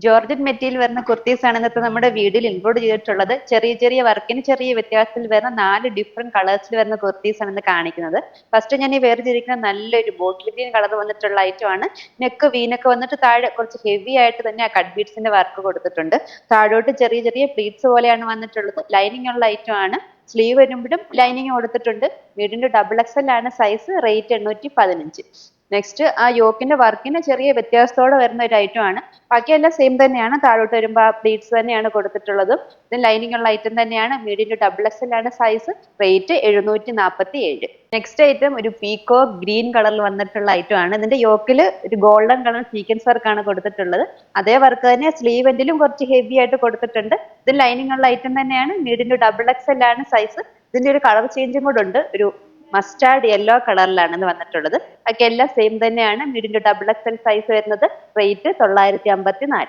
Georgette material വരുന്ന കുർത്തീസ് ആണ് ഇന്നത്തെ നമ്മുടെ വീഡിയോയിൽ ഇൻക്ലൂഡ് ചെയ്തിട്ടുള്ളത്. ചെറിയ ചെറിയ വർക്കിന് ചെറിയ വ്യത്യാസത്തിൽ വരുന്ന 4 ഡിഫറെന്റ് കളേഴ്സിൽ വരുന്ന കുർത്തീസ് ആണ് ഇന്ന് കാണിക്കുന്നത്. ഫസ്റ്റ് ഞാൻ ഈ വേർതിരിക്കുന്ന നല്ലൊരു ബോട്ടിൽ ഗ്രീൻ കളർ വന്നിട്ടുള്ള ഐറ്റം ആണ്. നെക്ക് വീനൊക്കെ വന്നിട്ട് താഴെ കുറച്ച് ഹെവി ആയിട്ട് തന്നെ ആ കട്ട് ബീഡ്സിന്റെ വർക്ക് കൊടുത്തിട്ടുണ്ട്. താഴോട്ട് ചെറിയ ചെറിയ പ്ലീറ്റ്സ് പോലെയാണ് വന്നിട്ടുള്ളത്. ലൈനിങ് ഉള്ള ഐറ്റം ആണ്. സ്ലീവ് വരുമ്പോഴും ലൈനിങ് കൊടുത്തിട്ടുണ്ട്. വീടിന്റെ ഡബിൾ എക്സൽ ആണ് സൈസ്. റേറ്റ് 815. നെക്സ്റ്റ് ആ യോക്കിന്റെ വർക്കിന് ചെറിയ വ്യത്യാസത്തോടെ വരുന്ന ഒരു ഐറ്റം ആണ്. ബാക്കിയെല്ലാം സെയിം തന്നെയാണ്. താഴോട്ട് വരുമ്പോൾ ആ പ്ലീറ്റ്സ് തന്നെയാണ് കൊടുത്തിട്ടുള്ളത്. ഇത് ലൈനിങ് ഉള്ള ഐറ്റം തന്നെയാണ്. മീഡിയം ഡബിൾ എക്സൽ ആണ് സൈസ്. റേറ്റ് 747. നെക്സ്റ്റ് ഐറ്റം ഒരു പീക്കോ ഗ്രീൻ കളറിൽ വന്നിട്ടുള്ള ഐറ്റം ആണ്. ഇതിന്റെ യോക്കിൽ ഒരു ഗോൾഡൻ കളർ സീക്വൻസ് വർക്ക് ആണ് കൊടുത്തിട്ടുള്ളത്. അതേ വർക്ക് തന്നെ സ്ലീവ് എൻഡിലും കുറച്ച് ഹെവി ആയിട്ട് കൊടുത്തിട്ടുണ്ട്. ഇത് ലൈനിങ് ഉള്ള ഐറ്റം തന്നെയാണ്. മീഡിയം ഡബിൾ എക്സൽ ആണ് സൈസ്. ഇതിന്റെ ഒരു കളർ ചേഞ്ചും കൂടെ ഉണ്ട്. ഒരു മസ്റ്റാർഡ് യെല്ലോ കളറിലാണ് ഇത് വന്നിട്ടുള്ളത്. ബാക്കി എല്ലാം സെയിം തന്നെയാണ്. മീഡിയം ഡബിൾ എക്സൽ സൈസ് വരുന്നത്. റേറ്റ് 954.